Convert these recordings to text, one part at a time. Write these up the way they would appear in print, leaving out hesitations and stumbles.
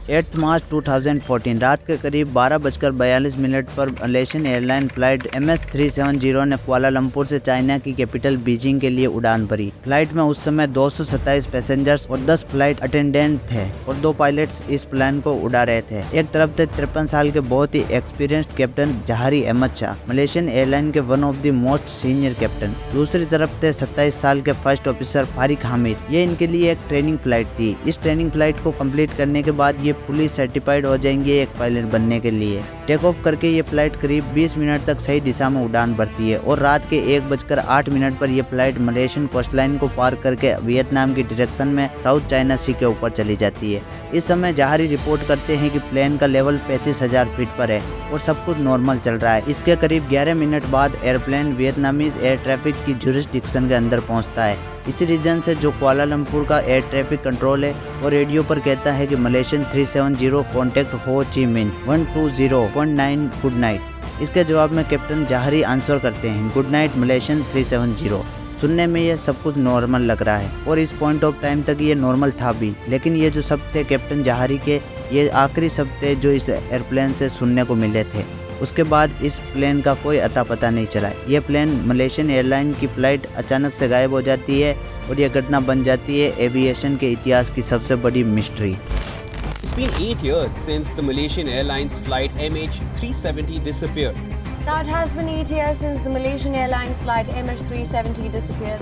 8 मार्च 2014 रात के करीब 12:42 पर मलेशियन एयरलाइन फ्लाइट MH370 ने कुआलालंपुर से चाइना की कैपिटल बीजिंग के लिए उड़ान भरी। फ्लाइट में उस समय 227 पैसेंजर्स और 10 फ्लाइट अटेंडेंट थे और 2 पायलट्स इस प्लेन को उड़ा रहे थे। एक तरफ थे 53 साल के बहुत ही experienced captain Zaharie Ahmad Shah, Malaysian airline के one of the most senior captain. दूसरी तरफ थे 27 साल के फर्स्ट ऑफिसर फारिक हामिद। ये इनके लिए एक ट्रेनिंग फ्लाइट थी। इस ट्रेनिंग फ्लाइट को कंप्लीट करने के बाद ये पुलिस सर्टिफाइड हो जाएंगे एक पायलट बनने के लिए। टेक ऑफ करके ये फ्लाइट करीब 20 मिनट तक सही दिशा में उड़ान भरती है और रात के 1:08 पर यह फ्लाइट मलेशियन कोस्टलाइन को पार करके वियतनाम की डायरेक्शन में साउथ चाइना सी के ऊपर चली जाती है। इस समय जहारी रिपोर्ट करते हैं कि प्लेन का लेवल 35,000 फीट पर है और सब कुछ नॉर्मल चल रहा है। इसके करीब 11 मिनट बाद एयरप्लेन वियतनामीज एयर ट्रैफिक की जुरिस्डिक्शन के अंदर पहुंचता है। इसी रीजन से जो कुआलालंपुर का एयर ट्रैफिक कंट्रोल है और रेडियो पर कहता है कि मलेशियन 370 कॉन्टैक्ट हो ची मिन 120.9 गुड नाइट। इसके जवाब में कैप्टन जहारी आंसर करते हैं गुड नाइट मलेशियन 370। सुनने में ये सब कुछ नॉर्मल लग रहा है और इस पॉइंट ऑफ टाइम तक ये नॉर्मल था भी, लेकिन ये जो शब्द थे कैप्टन जहारी के, ये आखिरी शब्द थे जो इस एयरप्लेन से सुनने को मिले थे। उसके बाद इस प्लेन का कोई अता पता नहीं चला। ये प्लेन मलेशियन एयरलाइन की फ़्लाइट अचानक से गायब हो जाती है और यह घटना बन जाती है एविएशन के इतिहास की सबसे बड़ी mystery. It's been 8 years since the Malaysian Airlines flight MH370 disappeared. Now it has been 8 years since the Malaysian Airlines flight MH370 disappeared.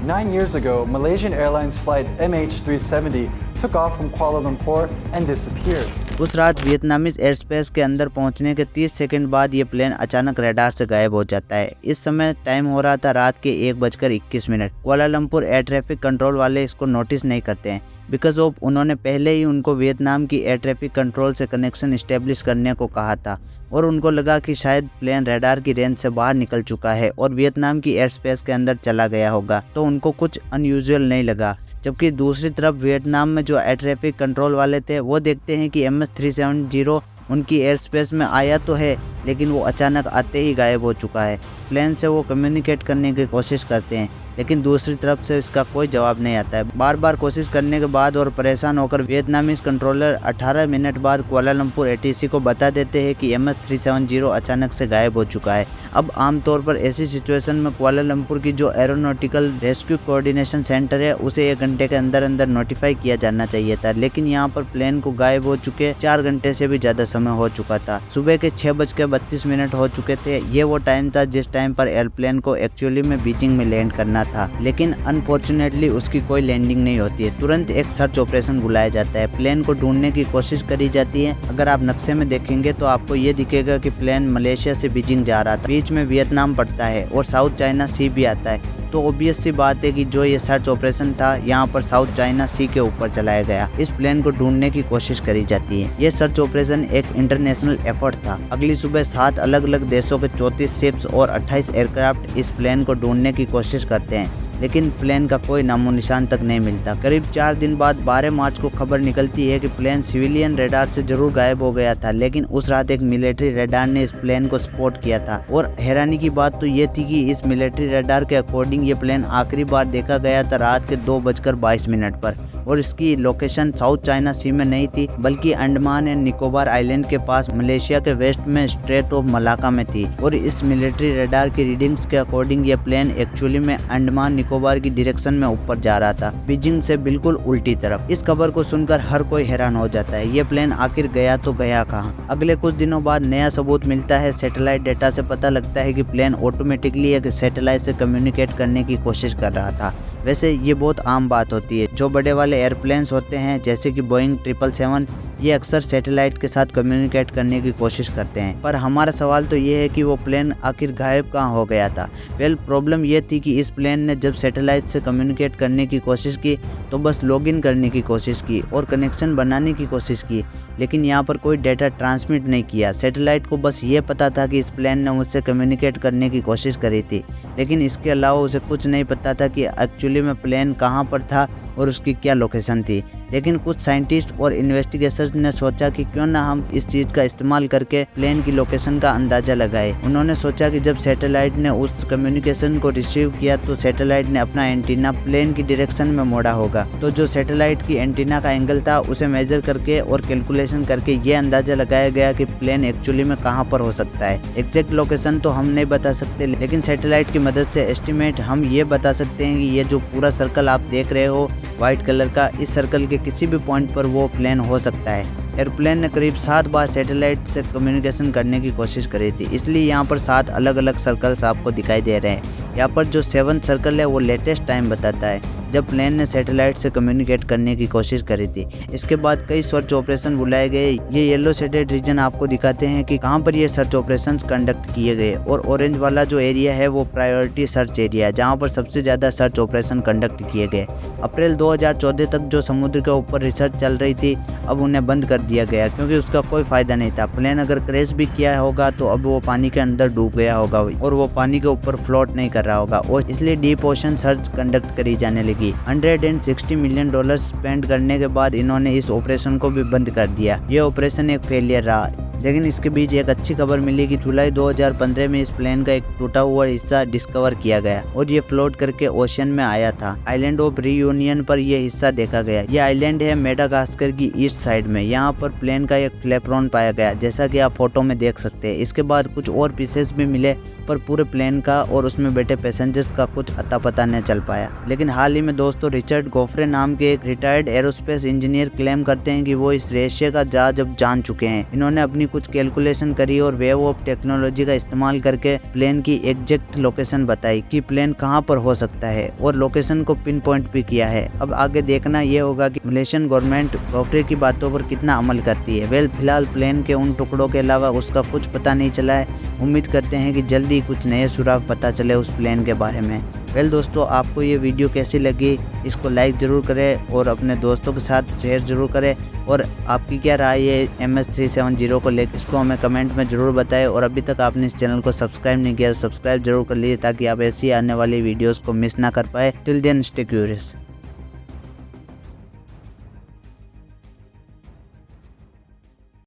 9 years ago, Malaysian Airlines flight MH370 took off from Kuala Lumpur and disappeared. उस रात Vietnamese air space के अंदर पहुंचने के 30 second बाद ये plane अचानक radar से गायब हो जाता है। इस समय टाइम हो रहा था रात के 1:21। कुआलालंपुर एयर ट्रैफिक कंट्रोल वाले इसको नोटिस नहीं करते हैं बिकॉज ऑफ उन्होंने पहले ही उनको वियतनाम की एयर ट्रैफिक कंट्रोल से कनेक्शन इस्टेब्लिश करने को कहा था और उनको लगा कि शायद प्लेन रडार की रेंज से बाहर निकल चुका है और वियतनाम की एयर स्पेस के अंदर चला गया होगा, तो उनको कुछ अनयूजुअल नहीं लगा। जबकि दूसरी तरफ वियतनाम में जो एयर ट्रैफिक कंट्रोल वाले थे वो देखते हैं कि MH370 उनकी एयर स्पेस में आया तो है, लेकिन वो अचानक आते ही गायब हो चुका है। प्लेन से वो कम्युनिकेट करने की कोशिश करते हैं, लेकिन दूसरी तरफ से इसका कोई जवाब नहीं आता है। बार बार कोशिश करने के बाद और परेशान होकर वियतनामीज कंट्रोलर 18 मिनट बाद कुआलालंपुर ATC को बता देते हैं कि MH370 अचानक से गायब हो चुका है। अब आमतौर पर ऐसी सिचुएशन में कुआलालंपुर की जो एरोनॉटिकल रेस्क्यू कोऑर्डिनेशन सेंटर है उसे 1 घंटे के अंदर अंदर नोटिफाई किया जाना चाहिए था, लेकिन यहाँ पर प्लेन को गायब हो चुके 4 घंटे से भी ज़्यादा समय हो चुका था। सुबह के 6:32 हो चुके थे। ये वो टाइम था जिस टाइम पर एयरप्लेन को एक्चुअली में बीजिंग में लैंड करना था, लेकिन अनफॉर्चुनेटली उसकी कोई लैंडिंग नहीं होती है। तुरंत एक सर्च ऑपरेशन बुलाया जाता है। प्लेन को ढूंढने की कोशिश करी जाती है। अगर आप नक्शे में देखेंगे तो आपको ये दिखेगा कि प्लेन मलेशिया से बीजिंग जा रहा था, बीच में वियतनाम पड़ता है और साउथ चाइना सी भी आता है, तो ऑब्वियस सी बात है कि जो ये सर्च ऑपरेशन था यहाँ पर साउथ चाइना सी के ऊपर चलाया गया। इस प्लेन को ढूंढने की कोशिश करी जाती है। ये सर्च ऑपरेशन एक इंटरनेशनल एफर्ट था। अगली सुबह 7 अलग अलग देशों के 34 शिप्स और 28 एयरक्राफ्ट इस प्लेन को ढूंढने की कोशिश करते हैं, लेकिन प्लेन का कोई नामो निशान तक नहीं मिलता। करीब 4 दिन बाद 12 मार्च को खबर निकलती है कि प्लेन सिविलियन रडार से जरूर गायब हो गया था, लेकिन उस रात एक मिलिट्री रडार ने इस प्लेन को स्पॉट किया था। और हैरानी की बात तो ये थी कि इस मिलिट्री रडार के अकॉर्डिंग ये प्लेन आखिरी बार देखा गया था रात के 2:22 पर और इसकी लोकेशन साउथ चाइना सी में नहीं थी, बल्कि अंडमान एंड निकोबार आइलैंड के पास मलेशिया के वेस्ट में स्ट्रेट ऑफ मलाका में थी। और इस मिलिट्री रडार की रीडिंग्स के अकॉर्डिंग ये प्लेन एक्चुअली में अंडमान निकोबार की डायरेक्शन में ऊपर जा रहा था, बीजिंग से बिल्कुल उल्टी तरफ। इस खबर को सुनकर हर कोई हैरान हो जाता है, ये प्लेन आखिर गया तो गया कहाँ। अगले कुछ दिनों बाद नया सबूत मिलता है। सैटेलाइट डेटा से पता लगता है कि प्लेन ऑटोमेटिकली एक सैटेलाइट से कम्युनिकेट करने की कोशिश कर रहा था। वैसे ये बहुत आम बात होती है। जो बड़े वाले एयरप्लेन्स होते हैं जैसे कि बोइंग 777, ये अक्सर सैटेलाइट के साथ कम्युनिकेट करने की कोशिश करते हैं। पर हमारा सवाल तो ये है कि वो प्लेन आखिर गायब कहाँ हो गया था। वेल, प्रॉब्लम ये थी कि इस प्लेन ने जब सैटेलाइट से कम्युनिकेट करने की कोशिश की तो बस लॉगिन करने की कोशिश की और कनेक्शन बनाने की कोशिश की, लेकिन यहाँ पर कोई डेटा ट्रांसमिट नहीं किया। सैटेलाइट को बस ये पता था कि इस प्लेन ने मुझसे कम्युनिकेट करने की कोशिश करी थी, लेकिन इसके अलावा उसे कुछ नहीं पता था कि एक्चुअली में प्लेन कहाँ पर था और उसकी क्या लोकेशन थी। लेकिन कुछ साइंटिस्ट और इन्वेस्टिगेटर्स ने सोचा कि क्यों ना हम इस चीज़ का इस्तेमाल करके प्लेन की लोकेशन का अंदाज़ा लगाए। उन्होंने सोचा कि जब सैटेलाइट ने उस कम्युनिकेशन को रिसीव किया तो सैटेलाइट ने अपना एंटीना प्लेन की डायरेक्शन में मोड़ा होगा। तो जो सैटेलाइट की एंटीना का एंगल था उसे मेजर करके और कैलकुलेशन करके ये अंदाज़ा लगाया गया कि प्लेन एक्चुअली में कहाँ पर हो सकता है। एग्जैक्ट लोकेशन तो हम नहीं बता सकते, लेकिन सैटेलाइट की मदद से एस्टिमेट हम ये बता सकते हैं कि ये जो पूरा सर्कल आप देख रहे हो व्हाइट कलर का, इस सर्कल के किसी भी पॉइंट पर वो प्लेन हो सकता है। एयरप्लेन ने करीब 7 बार सैटेलाइट से कम्युनिकेशन करने की कोशिश करी थी, इसलिए यहाँ पर 7 अलग अलग सर्कल्स आपको दिखाई दे रहे हैं। यहाँ पर जो 7th सर्कल है वो लेटेस्ट टाइम बताता है जब प्लेन ने सैटेलाइट से कम्युनिकेट करने की कोशिश करी थी। इसके बाद कई सर्च ऑपरेशन बुलाए गए। ये येलो शेडेड रीजन आपको दिखाते हैं कि कहाँ पर ये सर्च ऑपरेशंस कंडक्ट किए गए, और ऑरेंज वाला जो एरिया है वो प्रायोरिटी सर्च एरिया है जहाँ पर सबसे ज़्यादा सर्च ऑपरेशन कंडक्ट किए गए। अप्रैल 2014 तक जो समुद्र के ऊपर रिसर्च चल रही थी अब उन्हें बंद कर दिया गया क्योंकि उसका कोई फ़ायदा नहीं था। प्लेन अगर क्रैश भी किया होगा तो अब वो पानी के अंदर डूब गया होगा और वो पानी के ऊपर फ्लोट नहीं कर रहा होगा, और इसलिए डीप ओशन सर्च कंडक्ट करी जाने लगी। $160 मिलियन स्पेंड करने के बाद इन्होंने इस ऑपरेशन को भी बंद कर दिया। ये ऑपरेशन एक फेलियर रहा। लेकिन इसके बीच एक अच्छी खबर मिली कि जुलाई 2015 में इस प्लेन का एक टूटा हुआ हिस्सा डिस्कवर किया गया और ये फ्लोट करके ओशन में आया था। आइलैंड ऑफ रियूनियन पर यह हिस्सा देखा गया। ये आइलैंड है मेडागास्कर की ईस्ट साइड में। यहाँ पर प्लेन का एक फ्लैपरॉन पाया गया जैसा कि आप फोटो में देख सकते हैं। इसके बाद कुछ और पीसेस भी मिले पर पूरे प्लेन का और उसमें बैठे पैसेंजर्स का कुछ अता पता नहीं चल पाया। लेकिन हाल ही में दोस्तों रिचर्ड गोफ्रे नाम के एक रिटायर्ड एरोस्पेस इंजीनियर क्लेम करते हैं कि वो इस रहस्य का जहाज अब जान चुके हैं। इन्होंने अपनी कुछ कैलकुलेशन करी और वेव ऑफ टेक्नोलॉजी का इस्तेमाल करके प्लेन की एग्जैक्ट लोकेशन बताई कि प्लेन कहां पर हो सकता है, और लोकेशन को पिन पॉइंट भी किया है। अब आगे देखना यह होगा कि मलेशियन गवर्नमेंट गोफ्रे की बातों पर कितना अमल करती है। फिलहाल प्लेन के उन टुकड़ों के अलावा उसका कुछ पता नहीं चला है। उम्मीद करते हैं कि जल्दी कुछ नए सुराग पता चले उस प्लेन के बारे में। दोस्तों आपको ये वीडियो कैसी लगी, इसको लाइक ज़रूर करें और अपने दोस्तों के साथ शेयर ज़रूर करें, और आपकी क्या राय है MH370 को लेकर इसको हमें कमेंट में ज़रूर बताएं। और अभी तक आपने इस चैनल को सब्सक्राइब नहीं किया तो सब्सक्राइब जरूर कर लीजिए ताकि आप ऐसी आने वाली वीडियोस को मिस ना कर पाए। Till then stay curious.